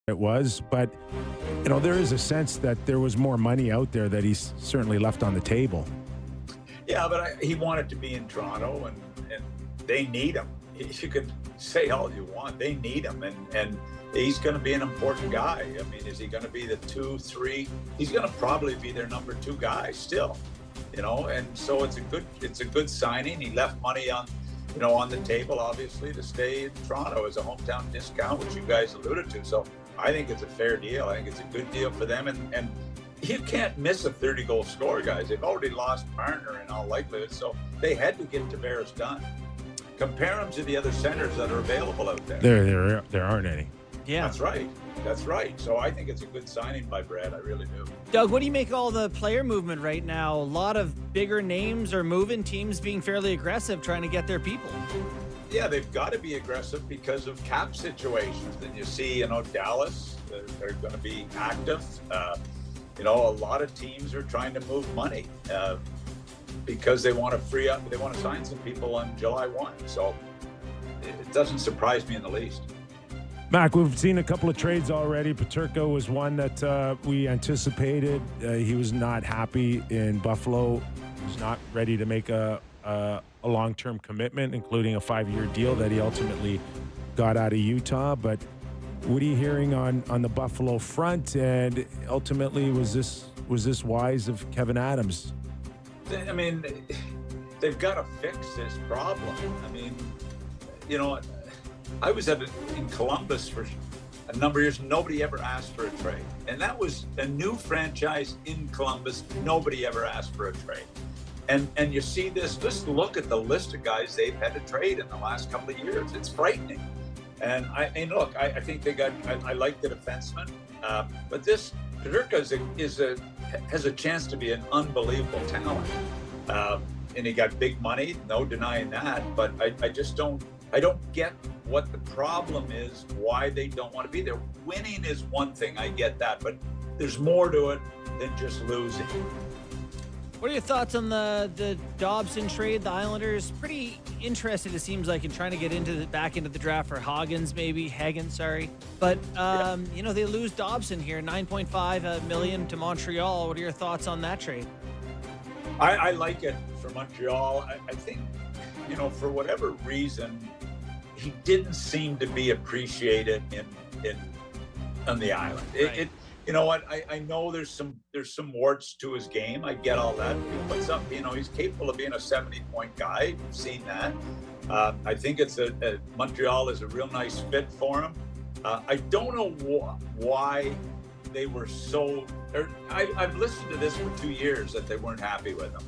it was. But, there is a sense that there was more money out there that he's certainly left on the table. Yeah, but he wanted to be in Toronto, and they need him. You can say all you want. They need him, and he's going to be an important guy. I mean, is he going to be the 2, 3? He's going to probably be their number 2 guy still, and so it's a good signing. He left money on the table, obviously, to stay in Toronto as a hometown discount, which you guys alluded to. So I think it's a fair deal. I think it's a good deal for them, and you can't miss a 30-goal scorer, guys. They've already lost Marner in all likelihood, so they had to get Tavares done. Compare him to the other centers that are available out there. There aren't any. Yeah. That's right. So I think it's a good signing by Brad. I really do. Doug, what do you make of all the player movement right now? A lot of bigger names are moving, teams being fairly aggressive, trying to get their people. Yeah, they've got to be aggressive because of cap situations. And you see, Dallas, they're going to be active. A lot of teams are trying to move money because they want to free up. They want to sign some people on July 1. So it doesn't surprise me in the least. Mac, we've seen a couple of trades already. Paterka was one that we anticipated. He was not happy in Buffalo. He's not ready to make a long-term commitment, including a 5-year deal that he ultimately got out of Utah. But what are you hearing on the Buffalo front? And ultimately, was this wise of Kevin Adams? I mean, they've got to fix this problem. I mean, I was in Columbus for a number of years. Nobody ever asked for a trade. And that was a new franchise in Columbus. Nobody ever asked for a trade. And you see this, just look at the list of guys they've had to trade in the last couple of years. It's frightening. And I think I like the defenseman. But this Paterka has a chance to be an unbelievable talent. And he got big money, no denying that. But I don't get what the problem is, why they don't want to be there. Winning is one thing, I get that, but there's more to it than just losing. What are your thoughts on the Dobson trade? The Islanders pretty interested, it seems like, in trying to get back into the draft for Hagens, sorry. But they lose Dobson here, $9.5 million to Montreal. What are your thoughts on that trade? I like it for Montreal. I think, for whatever reason, he didn't seem to be appreciated on the island. Right. You know what? I know there's some warts to his game. I get all that. He puts up, he's capable of being a 70-point guy. We've seen that. I think Montreal is a real nice fit for him. I don't know why they were so. I've listened to this for 2 years that they weren't happy with him.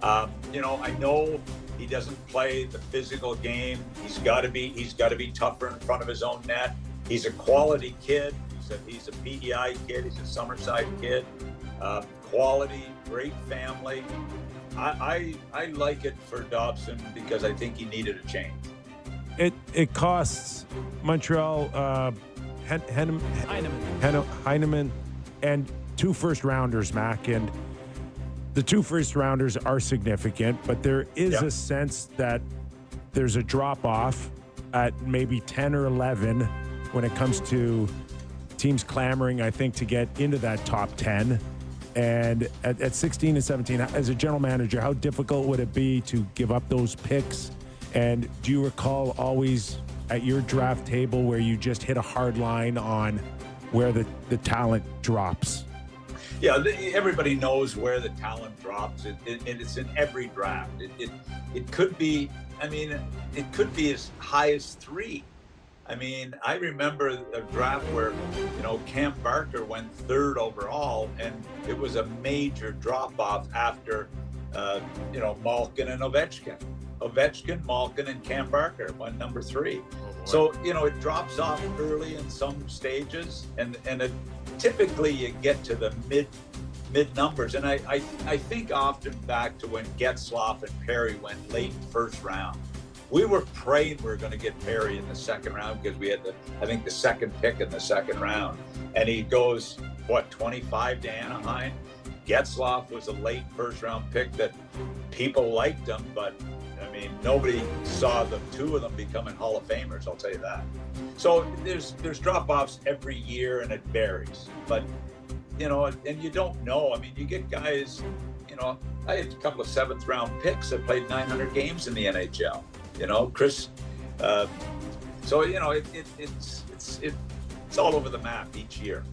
I know he doesn't play the physical game. He's got to be tougher in front of his own net. He's a quality kid. He's a PEI kid. He's a Summerside kid. Quality, great family. I like it for Dobson because I think he needed a change. It costs Montreal Heineman and 2 first-rounders, Mac, and the 2 first-rounders are significant, but there is a sense that there's a drop-off at maybe 10 or 11 when it comes to teams clamoring, I think, to get into that top 10. And at 16 and 17, as a general manager, how difficult would it be to give up those picks? And do you recall always at your draft table where you just hit a hard line on where the talent drops? Yeah, everybody knows where the talent drops. It's in every draft. It could be, it could be as high as 3. I remember a draft where, Cam Barker went 3rd overall, and it was a major drop-off after, Malkin and Ovechkin. Ovechkin, Malkin, and Cam Barker went number 3. So, it drops off early in some stages, and typically you get to the mid numbers. And I think often back to when Getzlaf and Perry went late first round. We were praying we were going to get Perry in the second round because we had the second pick in the second round. And he goes, 25 to Anaheim? Getzlaf was a late first round pick that people liked him, but mean, nobody saw the two of them becoming Hall of Famers, I'll tell you that. So there's drop-offs every year, and it varies. But, and you don't know. I mean, you get guys, I had a couple of 7th-round picks that played 900 games in the NHL. Chris. So it's all over the map each year.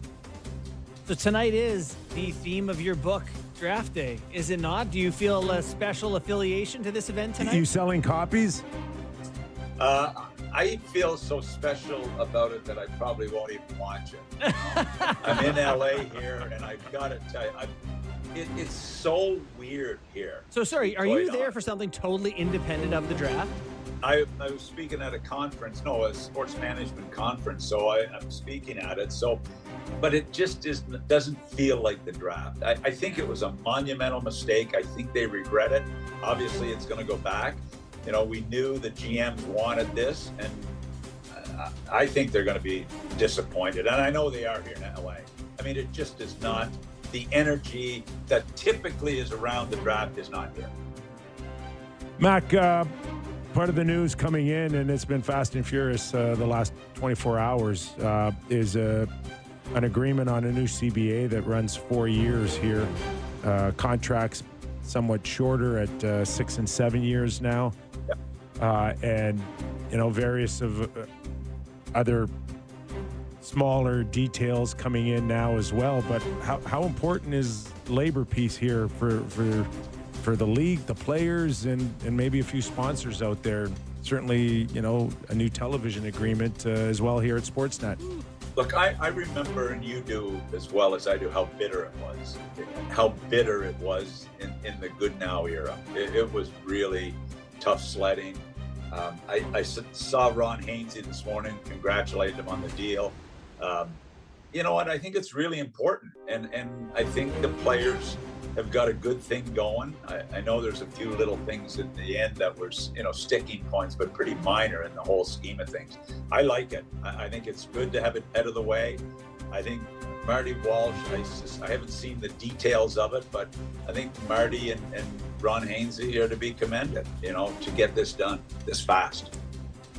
So tonight is the theme of your book, Draft Day, is it not? Do you feel a special affiliation to this event tonight? You selling copies? I feel so special about it that I probably won't even watch it. I'm in LA here, and I've got to tell you, it's so weird here. So sorry, are you there for something totally independent of the draft? I was speaking at a conference, a sports management conference, so I'm speaking at it. So, but it just doesn't feel like the draft. I think it was a monumental mistake. I think they regret it. Obviously, it's going to go back. We knew the GMs wanted this, and I think they're going to be disappointed. And I know they are here in LA. I mean, it just is not, the energy that typically is around the draft is not here. Mac, part of the news coming in, and it's been fast and furious the last 24 hours, is an agreement on a new CBA that runs 4 years here. Contracts somewhat shorter at 6 and 7 years now. Yep. And, various of other smaller details coming in now as well. But how important is labor piece here for the league, the players, and maybe a few sponsors out there? Certainly, a new television agreement as well here at Sportsnet. Look, I remember, and you do as well as I do, how bitter it was. How bitter it was in the Good Now era. It was really tough sledding. I saw Ron Hainsey this morning, congratulate him on the deal. And I think it's really important. And I think the players have got a good thing going. I know there's a few little things at the end that were, sticking points, but pretty minor in the whole scheme of things. I like it. I think it's good to have it out of the way. I think Marty Walsh, I haven't seen the details of it, but I think Marty and Ron Hainsey are to be commended, to get this done this fast.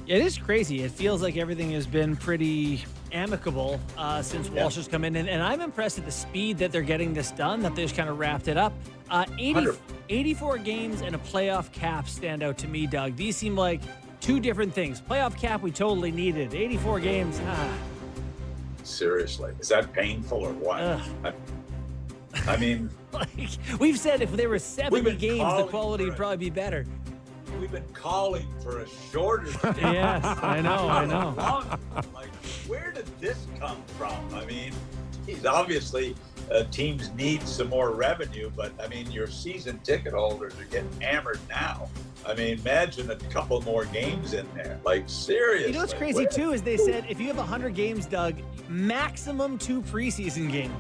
It is crazy. It feels like everything has been pretty amicable since Walsh has come in. And I'm impressed at the speed that they're getting this done, that they just kind of wrapped it up. 84 games and a playoff cap stand out to me, Doug. These seem like two different things. Playoff cap we totally needed. 84 games, Seriously, is that painful or what? I mean, like we've said, if there were 70 games, the quality would probably be better. We've been calling for a shorter season. Yes, I know. Like, where did this come from? I mean, obviously teams need some more revenue, but I mean, your season ticket holders are getting hammered now. I mean, imagine a couple more games in there. Like, seriously. You know what's crazy too is they said if you have 100 games, Doug, maximum 2 preseason games.